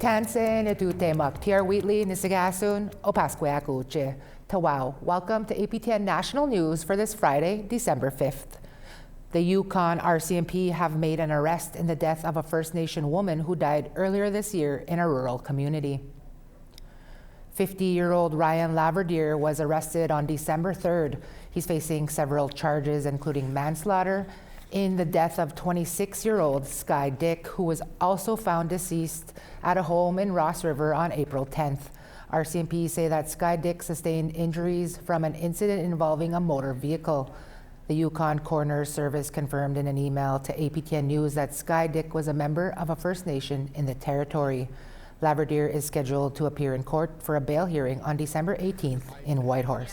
Tansin Etutemak Tiar Wheatley Nisagasun Opasqueacuche Tawau. Welcome to APTN National News for this Friday, December 5th. The Yukon RCMP have made an arrest in the death of a First Nation woman who died earlier this year in a rural community. 50-year-old Ryan Laverdiere was arrested on December 3rd. He's facing several charges, including manslaughter, in the death of 26-year-old Sky Dick, who was also found deceased at a home in Ross River on April 10th. RCMP say that Sky Dick sustained injuries from an incident involving a motor vehicle. The Yukon Coroner's Service confirmed in an email to APTN News that Sky Dick was a member of a First Nation in the territory. Laverdiere is scheduled to appear in court for a bail hearing on December 18th in Whitehorse.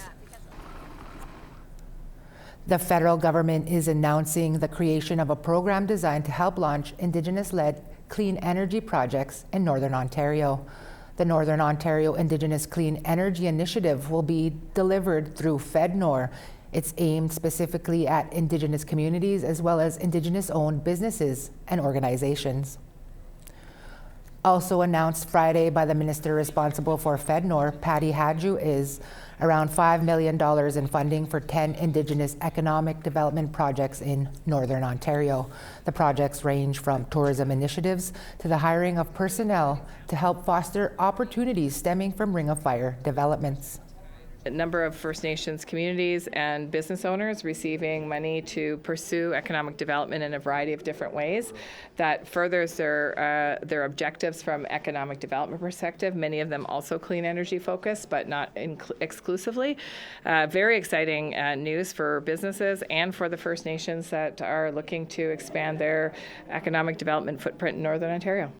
The federal government is announcing the creation of a program designed to help launch Indigenous-led clean energy projects in Northern Ontario. The Northern Ontario Indigenous Clean Energy Initiative will be delivered through FedNor. It's aimed specifically at Indigenous communities as well as Indigenous-owned businesses and organizations. Also announced Friday by the minister responsible for FedNor, Patty Hadju, is around $5 million in funding for 10 Indigenous economic development projects in Northern Ontario. The projects range from tourism initiatives to the hiring of personnel to help foster opportunities stemming from Ring of Fire developments. A number of First Nations communities and business owners receiving money to pursue economic development in a variety of different ways that furthers their objectives from economic development perspective. Many of them also clean energy focused, but not exclusively. Very exciting news for businesses and for the First Nations that are looking to expand their economic development footprint in Northern Ontario.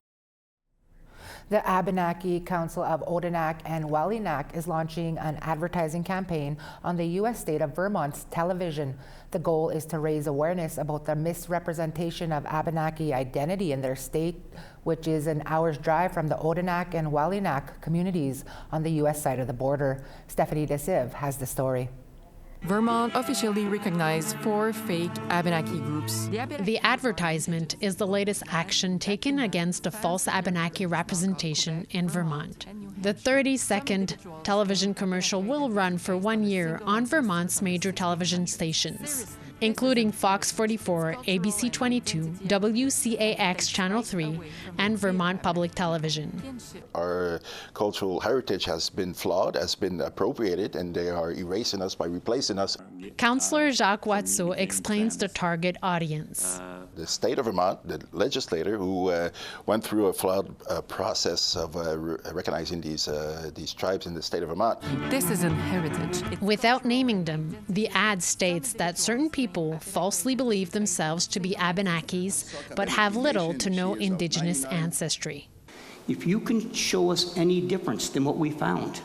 The Abenaki Council of Odanak and Walinak is launching an advertising campaign on the U.S. state of Vermont's television. The goal is to raise awareness about the misrepresentation of Abenaki identity in their state, which is an hour's drive from the Odanak and Walinak communities on the U.S. side of the border. Stephanie DeSive has the story. Vermont officially recognized 4 fake Abenaki groups. The advertisement is the latest action taken against a false Abenaki representation in Vermont. The 30-second television commercial will run for 1 year on Vermont's major television stations, including Fox 44, ABC 22, WCAX Channel 3, and Vermont Public Television. Our cultural heritage has been flawed, has been appropriated, and they are erasing us by replacing us. Councillor Jacques Watteau explains the target audience. The state of Vermont, the legislator who went through a flawed process of recognizing these tribes in the state of Vermont. This isn't heritage. Without naming them, the ad states that certain people falsely believe themselves to be Abenakis, but have little to no Indigenous ancestry. If you can show us any difference than what we found,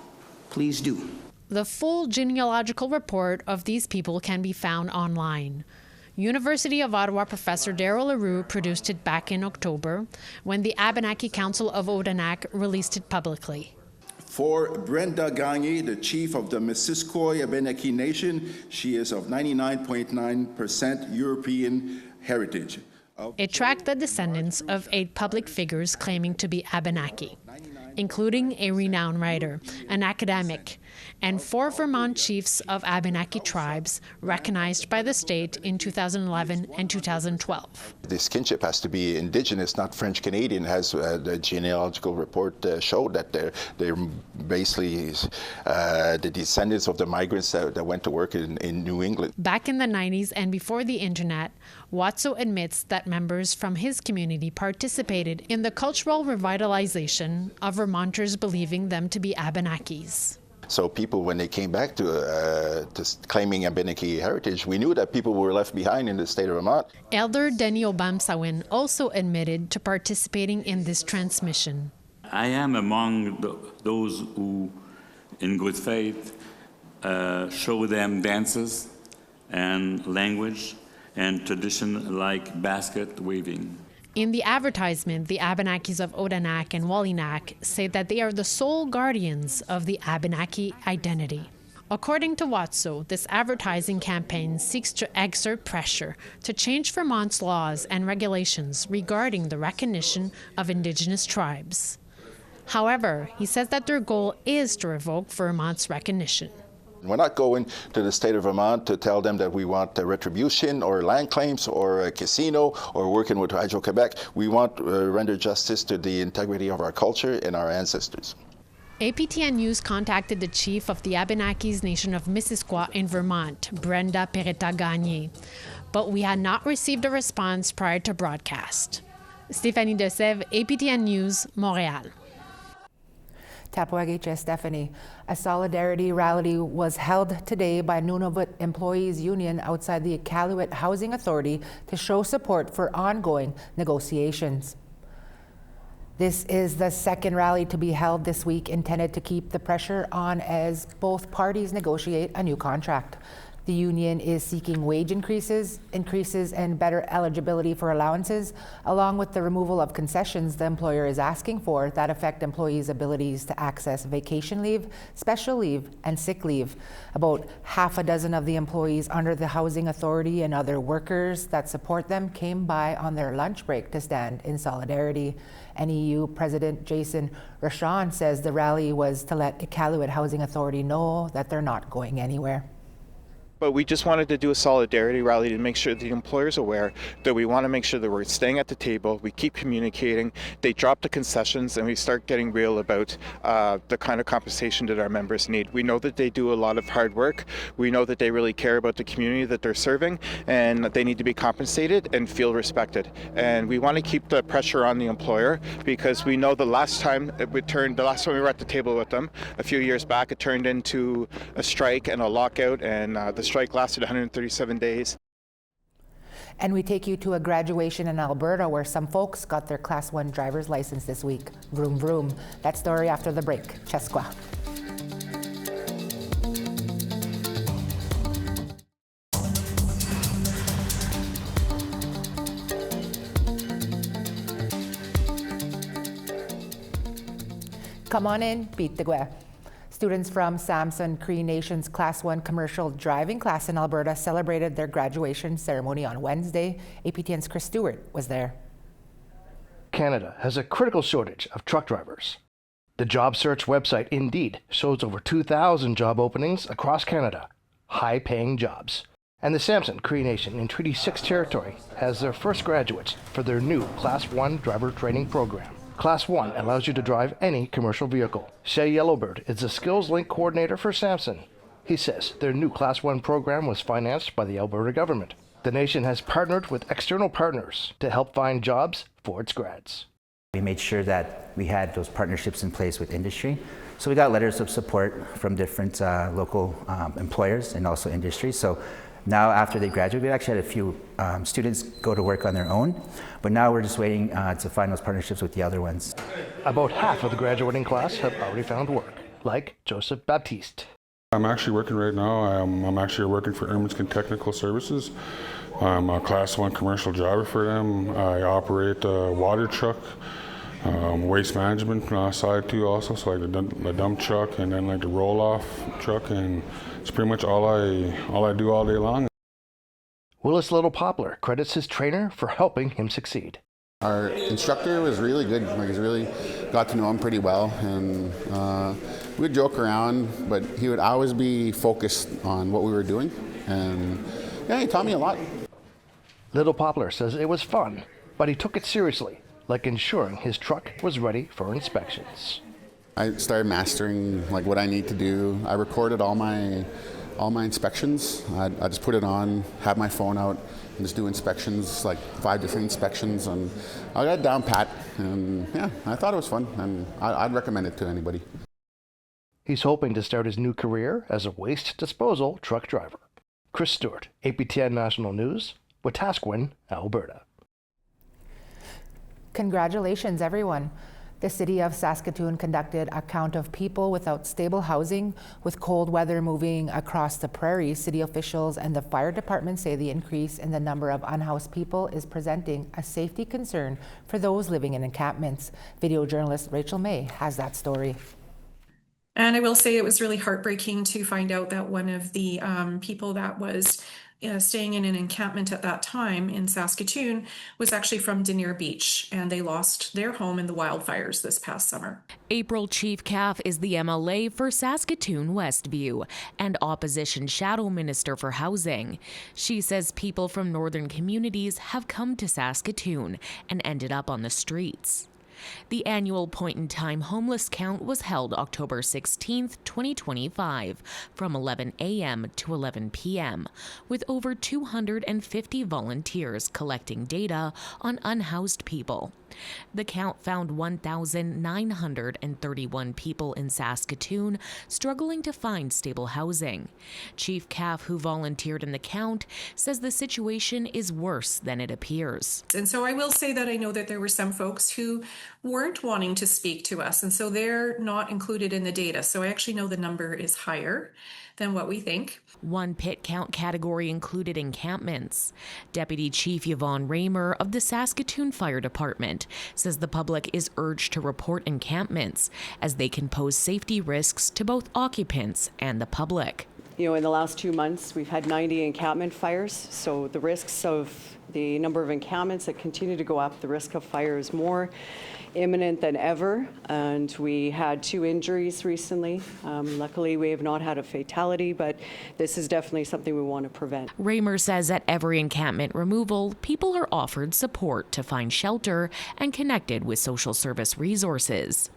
please do. The full genealogical report of these people can be found online. University of Ottawa professor Daryl LaRue produced it back in October when the Abenaki Council of Odanak released it publicly. For Brenda Gagne, the chief of the Missisquoi Abenaki Nation, she is of 99.9% European heritage. It tracked the descendants of 8 public figures claiming to be Abenaki, including a renowned writer, an academic, and 4 Vermont chiefs of Abenaki tribes recognized by the state in 2011 and 2012. This kinship has to be Indigenous, not French-Canadian, as the genealogical report showed that they're basically the descendants of the migrants that went to work in New England. Back in the 90s and before the internet, Watteau admits that members from his community participated in the cultural revitalization of Vermonters believing them to be Abenakis. So people, when they came back to claiming Abenaki heritage, we knew that people were left behind in the state of Vermont. Elder Denny Obamsawin also admitted to participating in this transmission. I am among those who, in good faith, show them dances and language and tradition like basket weaving. In the advertisement, the Abenakis of Odanak and Walinak say that they are the sole guardians of the Abenaki identity. According to Watteau, this advertising campaign seeks to exert pressure to change Vermont's laws and regulations regarding the recognition of Indigenous tribes. However, he says that their goal is to revoke Vermont's recognition. We're not going to the state of Vermont to tell them that we want retribution or land claims or a casino or working with Hydro-Quebec. We want to render justice to the integrity of our culture and our ancestors. APTN News contacted the chief of the Abenakis Nation of Missisquoi in Vermont, Brenda Peretta-Gagné, but we had not received a response prior to broadcast. Stéphanie Desèvres, APTN News, Montréal. Tapwagiche Stephanie. A solidarity rally was held today by Nunavut Employees Union outside the Iqaluit Housing Authority to show support for ongoing negotiations. This is the second rally to be held this week, intended to keep the pressure on as both parties negotiate a new contract. The union is seeking wage increases and better eligibility for allowances, along with the removal of concessions the employer is asking for that affect employees' abilities to access vacation leave, special leave, and sick leave. About half a dozen of the employees under the Housing Authority and other workers that support them came by on their lunch break to stand in solidarity. NEU President Jason Rochon says the rally was to let Iqaluit Housing Authority know that they're not going anywhere. But we just wanted to do a solidarity rally to make sure the employer's aware that we want to make sure that we're staying at the table, we keep communicating, they drop the concessions, and we start getting real about the kind of compensation that our members need. We know that they do a lot of hard work. We know that they really care about the community that they're serving, and that they need to be compensated and feel respected. And we want to keep the pressure on the employer, because we know the last time we were at the table with them a few years back, it turned into a strike and a lockout, and the strike lasted 137 days. And we take you to a graduation in Alberta where some folks got their Class 1 driver's license this week. Vroom, vroom. That story after the break. Chesqua. Come on in, beat the gwe. Students from Samson Cree Nation's Class 1 commercial driving class in Alberta celebrated their graduation ceremony on Wednesday. APTN's Chris Stewart was there. Canada has a critical shortage of truck drivers. The job search website Indeed shows over 2,000 job openings across Canada, high-paying jobs. And the Samson Cree Nation in Treaty 6 territory has their first graduates for their new Class 1 driver training program. Class 1 allows you to drive any commercial vehicle. Shay Yellowbird is the Skills Link Coordinator for Samson. He says their new Class 1 program was financed by the Alberta government. The nation has partnered with external partners to help find jobs for its grads. We made sure that we had those partnerships in place with industry. So we got letters of support from different local employers and also industry. So now after they graduate, we actually had a few students go to work on their own, but now we're just waiting to find those partnerships with the other ones. About half of the graduating class have already found work, like Joseph Baptiste. I'm actually working right now. I'm actually working for Erminskin Technical Services. I'm a Class 1 commercial driver for them. I operate a water truck, waste management side too also, so like the dump truck and then like the roll-off truck, and it's pretty much all I do all day long. Willis Little Poplar credits his trainer for helping him succeed. Our instructor was really good. Like, he's really got to know him pretty well, and we'd joke around, but he would always be focused on what we were doing, and yeah, he taught me a lot. Little Poplar says it was fun, but he took it seriously, like ensuring his truck was ready for inspections. I started mastering like what I need to do. I recorded all my inspections. I just put it on, have my phone out, and just do inspections, like 5 different inspections, and I got it down pat. And yeah, I thought it was fun, and I'd recommend it to anybody. He's hoping to start his new career as a waste disposal truck driver. Chris Stewart, APTN National News, Wetaskiwin, Alberta. Congratulations, everyone. The city of Saskatoon conducted a count of people without stable housing. With cold weather moving across the prairies, city officials and the fire department say the increase in the number of unhoused people is presenting a safety concern for those living in encampments. Video journalist Rachel May has that story. And I will say it was really heartbreaking to find out that one of the people that was staying in an encampment at that time in Saskatoon was actually from Denier Beach, and they lost their home in the wildfires this past summer. April Chief Calf is the MLA for Saskatoon Westview and Opposition Shadow Minister for Housing. She says people from northern communities have come to Saskatoon and ended up on the streets. The annual point-in-time homeless count was held October 16, 2025, from 11 a.m. to 11 p.m., with over 250 volunteers collecting data on unhoused people. The count found 1,931 people in Saskatoon struggling to find stable housing. Chief Calf, who volunteered in the count, says the situation is worse than it appears. And so I will say that I know that there were some folks who weren't wanting to speak to us, and so they're not included in the data. So I actually know the number is higher than what we think. One pit count category included encampments. Deputy Chief Yvonne Raymer of the Saskatoon Fire Department says the public is urged to report encampments as they can pose safety risks to both occupants and the public. You know, in the last 2 months, we've had 90 encampment fires, so the risks of the number of encampments that continue to go up, the risk of fire is more imminent than ever, and we had 2 injuries recently. Luckily, we have not had a fatality, but this is definitely something we want to prevent. Raymer says at every encampment removal, people are offered support to find shelter and connected with social service resources.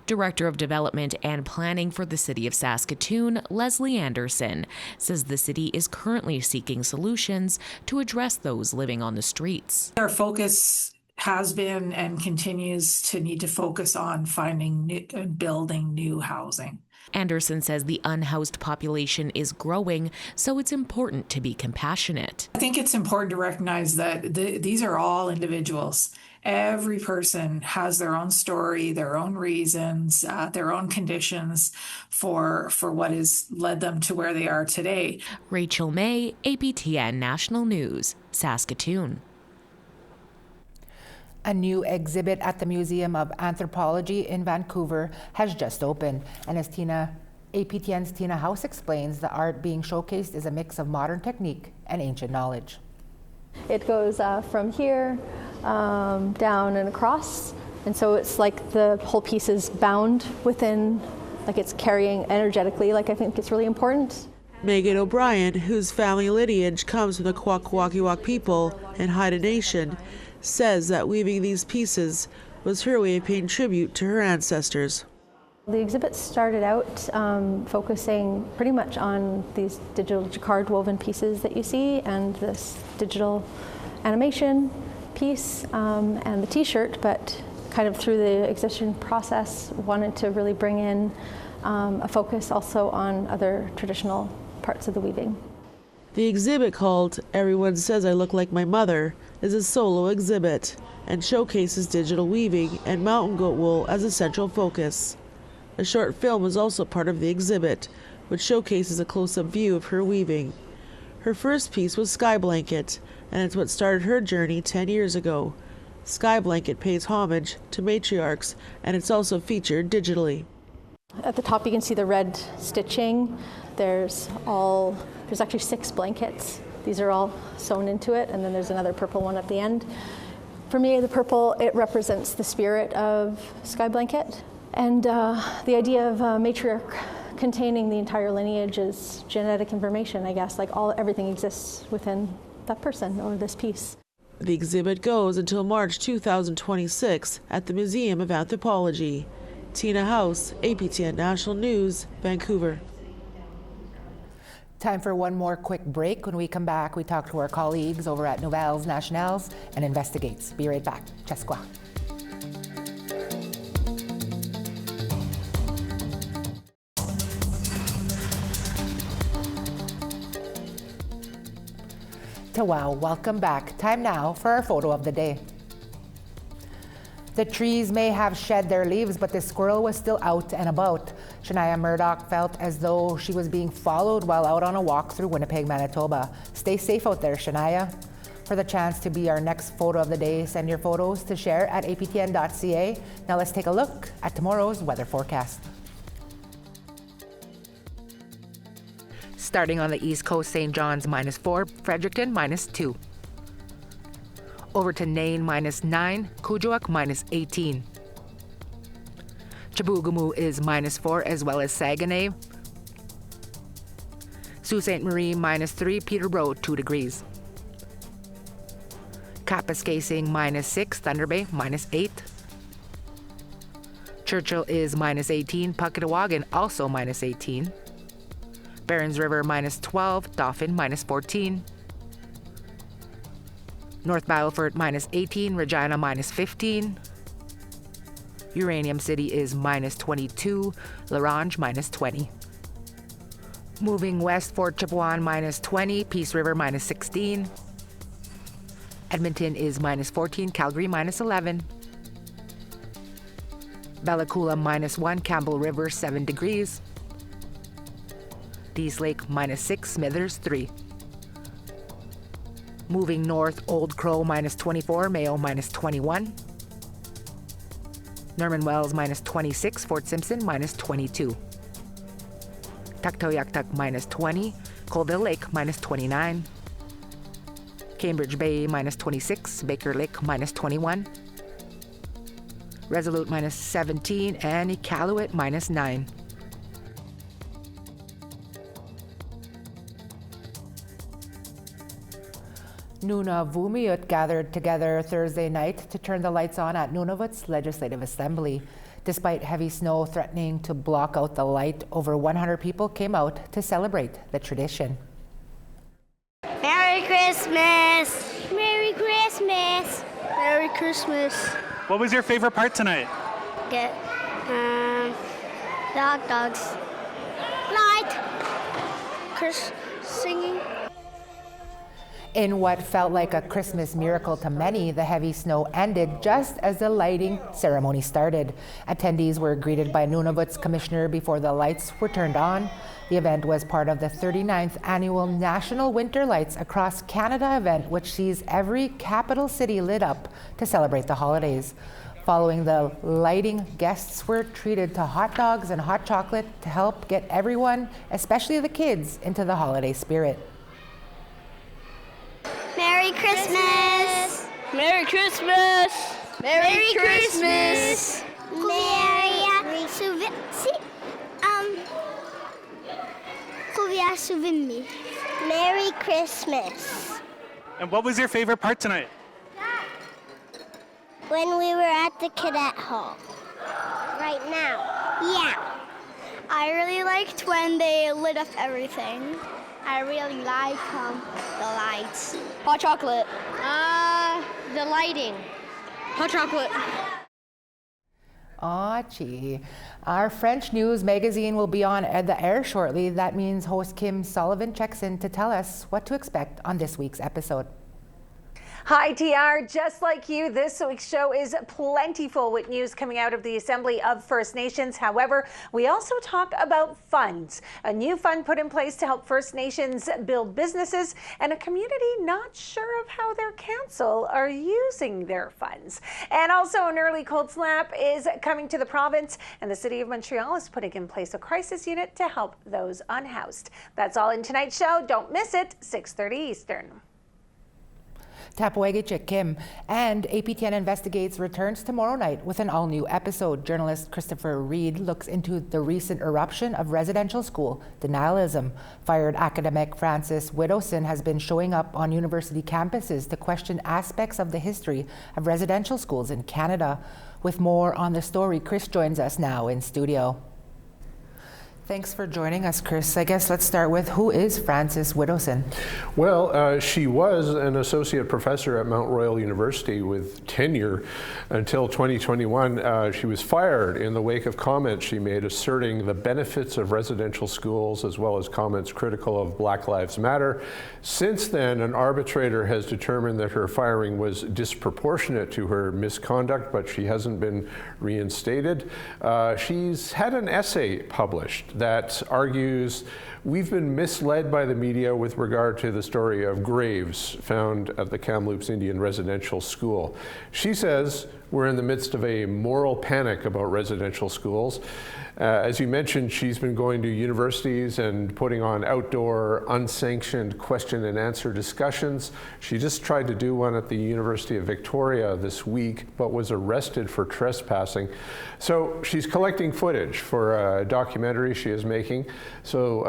Director of Development and Planning for the City of Saskatoon, Leslie Anderson, says the city is currently seeking solutions to address those living on the streets. Our focus has been and continues to need to focus on finding new and building new housing. Anderson says the unhoused population is growing, so it's important to be compassionate. I think it's important to recognize that these are all individuals. Every person has their own story, their own reasons, their own conditions for what has led them to where they are today. Rachel May, APTN National News, Saskatoon. A new exhibit at the Museum of Anthropology in Vancouver has just opened, and as APTN's Tina House explains, the art being showcased is a mix of modern technique and ancient knowledge. It goes from here down and across, and so it's like the whole piece is bound within, like it's carrying energetically, like I think it's really important. Megan O'Brien, whose family lineage comes from the Kwakwaka'wakw people and Haida Nation, says that weaving these pieces was her way of paying tribute to her ancestors. The exhibit started out focusing pretty much on these digital jacquard woven pieces that you see and this digital animation piece and the t-shirt, but kind of through the exhibition process wanted to really bring in a focus also on other traditional parts of the weaving. The exhibit, called Everyone Says I Look Like My Mother, is a solo exhibit and showcases digital weaving and mountain goat wool as a central focus. A short film is also part of the exhibit, which showcases a close-up view of her weaving. Her first piece was Sky Blanket, and it's what started her journey 10 years ago. Sky Blanket pays homage to matriarchs, and it's also featured digitally. At the top you can see the red stitching. There's actually 6 blankets. These are all sewn into it, and then there's another purple one at the end. For me, the purple, it represents the spirit of Sky Blanket. And the idea of matriarch containing the entire lineage is genetic information, I guess, like everything exists within that person or this piece. The exhibit goes until March 2026 at the Museum of Anthropology. Tina House, APTN National News, Vancouver. Time for one more quick break. When we come back, we talk to our colleagues over at Nouvelles Nationales and Investigates. Be right back. Chesqua. Wow, welcome back. Time now for our photo of the day. The trees may have shed their leaves, but the squirrel was still out and about. Shania Murdoch felt as though she was being followed while out on a walk through Winnipeg, Manitoba. Stay safe out there, Shania. For the chance to be our next photo of the day, send your photos to share at aptn.ca. Now let's take a look at tomorrow's weather forecast. Starting on the East Coast, St. John's -4, Fredericton -2. Over to Nain -9, Kuujjuaq -18. Chibougamau is -4 as well as Saguenay. Sault Ste. Marie -3, Peterborough 2 degrees. Kapuskasing -6, Thunder Bay -8. Churchill is -18, Puckatawagan also -18. Barons River -12, Dauphin -14. North Battleford -18, Regina -15. Uranium City is -22, La Ronge -20. Moving west, Fort Chipewyan -20, Peace River -16. Edmonton is -14, Calgary -11. Bella Coola -1, Campbell River 7 degrees. Dease Lake -6, Smithers 3. Moving north, Old Crow -24, Mayo -21. Norman Wells -26, Fort Simpson -22. Tuktoyaktuk -20, Colville Lake -29. Cambridge Bay -26, Baker Lake -21. Resolute -17, and Iqaluit -9. Nunavut gathered together Thursday night to turn the lights on at Nunavut's Legislative Assembly. Despite heavy snow threatening to block out the light, over 100 people came out to celebrate the tradition. Merry Christmas! Merry Christmas! Merry Christmas! What was your favorite part tonight? The hot dogs. Light! Singing. In what felt like a Christmas miracle to many, the heavy snow ended just as the lighting ceremony started. Attendees were greeted by Nunavut's commissioner before the lights were turned on. The event was part of the 39th annual National Winter Lights Across Canada event, which sees every capital city lit up to celebrate the holidays. Following the lighting, guests were treated to hot dogs and hot chocolate to help get everyone, especially the kids, into the holiday spirit. Merry Christmas! Merry Christmas! Merry Christmas! Merry Christmas! And what was your favorite part tonight? When we were at the cadet hall. Right now. Yeah. I really liked when they lit up everything. I really like the lights. Hot chocolate. The lighting. Hot chocolate. Aw, gee. Our French news magazine will be on the air shortly. That means host Kim Sullivan checks in to tell us what to expect on this week's episode. Hi, TR. Just like you, this week's show is plentiful with news coming out of the Assembly of First Nations. However, we also talk about funds. A new fund put in place to help First Nations build businesses, and a community not sure of how their council are using their funds. And also an early cold snap is coming to the province, and the City of Montreal is putting in place a crisis unit to help those unhoused. That's all in tonight's show. Don't miss it, 6:30 Eastern. Tapawegechik Kim. And APTN Investigates returns tomorrow night with an all-new episode. Journalist Christopher Reed looks into the recent eruption of residential school denialism. Fired academic Francis Widdowson has been showing up on university campuses to question aspects of the history of residential schools in Canada. With more on the story, Chris joins us now in studio. Thanks for joining us, Chris. I guess let's start with, who is Francis Widdowson? Well, she was an associate professor at Mount Royal University with tenure until 2021. She was fired in the wake of comments she made asserting the benefits of residential schools, as well as comments critical of Black Lives Matter. Since then, an arbitrator has determined that her firing was disproportionate to her misconduct, but she hasn't been reinstated. She's had an essay published that argues we've been misled by the media with regard to the story of graves found at the Kamloops Indian Residential School. She says we're in the midst of a moral panic about residential schools. As you mentioned, she's been going to universities and putting on outdoor, unsanctioned question and answer discussions. She just tried to do one at the University of Victoria this week, but was arrested for trespassing. So she's collecting footage for a documentary she is making. So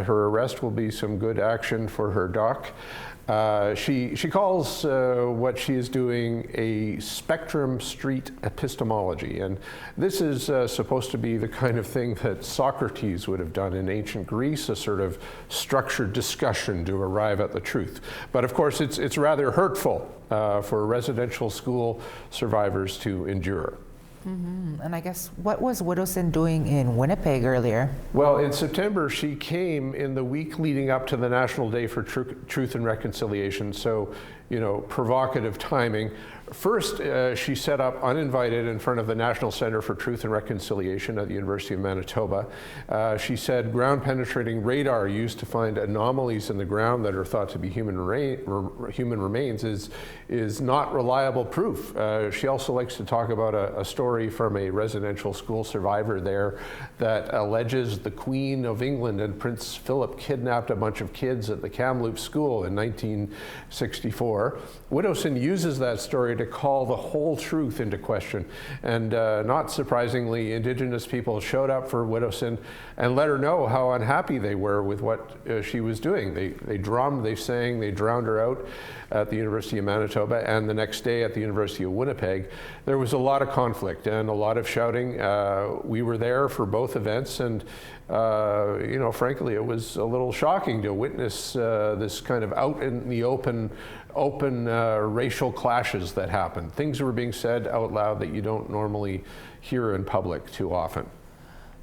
her arrest will be some good action for her doc. She calls what she is doing a spectrum street epistemology, and this is supposed to be the kind of thing that Socrates would have done in ancient Greece, a sort of structured discussion to arrive at the truth. But of course it's rather hurtful for residential school survivors to endure. Mm-hmm. And I guess, what was Widowson doing in Winnipeg earlier? Well, in September, she came in the week leading up to the National Day for Truth and Reconciliation, so, you know, provocative timing. First, she set up uninvited in front of the National Center for Truth and Reconciliation at the University of Manitoba. She said ground-penetrating radar used to find anomalies in the ground that are thought to be human remains is not reliable proof. She also likes to talk about a story from a residential school survivor there that alleges the Queen of England and Prince Philip kidnapped a bunch of kids at the Kamloops School in 1964. Widowson uses that story to call the whole truth into question. And not surprisingly, Indigenous people showed up for Widowson and let her know how unhappy they were with what she was doing. They drummed, they sang, they drowned her out at the University of Manitoba, and the next day at the University of Winnipeg. There was a lot of conflict and a lot of shouting. We were there for both events, and you know, frankly, it was a little shocking to witness this kind of out in the open racial clashes that happened. Things were being said out loud that you don't normally hear in public too often.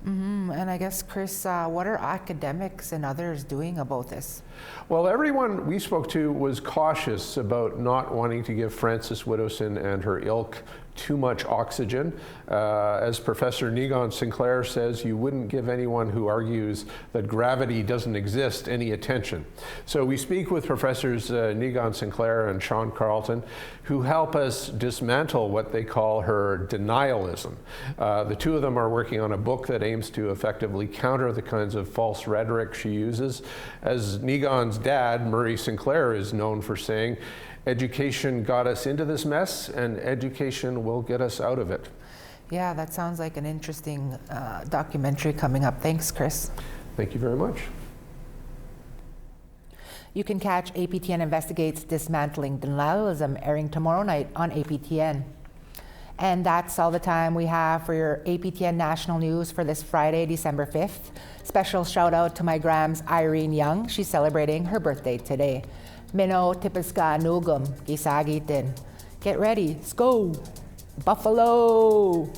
Mm-hmm. And I guess, Chris, what are academics and others doing about this? Well, everyone we spoke to was cautious about not wanting to give Frances Widowson and her ilk too much oxygen. As Professor Negon Sinclair says, you wouldn't give anyone who argues that gravity doesn't exist any attention. So we speak with Professors Negon Sinclair and Sean Carlton, who help us dismantle what they call her denialism. The two of them are working on a book that aims to effectively counter the kinds of false rhetoric she uses. As Negon's dad, Murray Sinclair, is known for saying, education got us into this mess, and education will get us out of it. Yeah, that sounds like an interesting documentary coming up. Thanks, Chris. Thank you very much. You can catch APTN Investigates Dismantling Denialism airing tomorrow night on APTN. And that's all the time we have for your APTN National News for this Friday, December 5th. Special shout out to my grams Irene Young. She's celebrating her birthday today. Mino Tipiska Nugum Gisagitin. Get ready, let's go. Buffalo.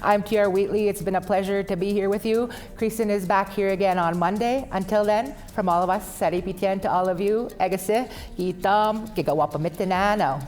I'm TR Wheatley. It's been a pleasure to be here with you. Kristen is back here again on Monday. Until then, from all of us at APTN to all of you, Egase, Gitam, Gigawapamitinano.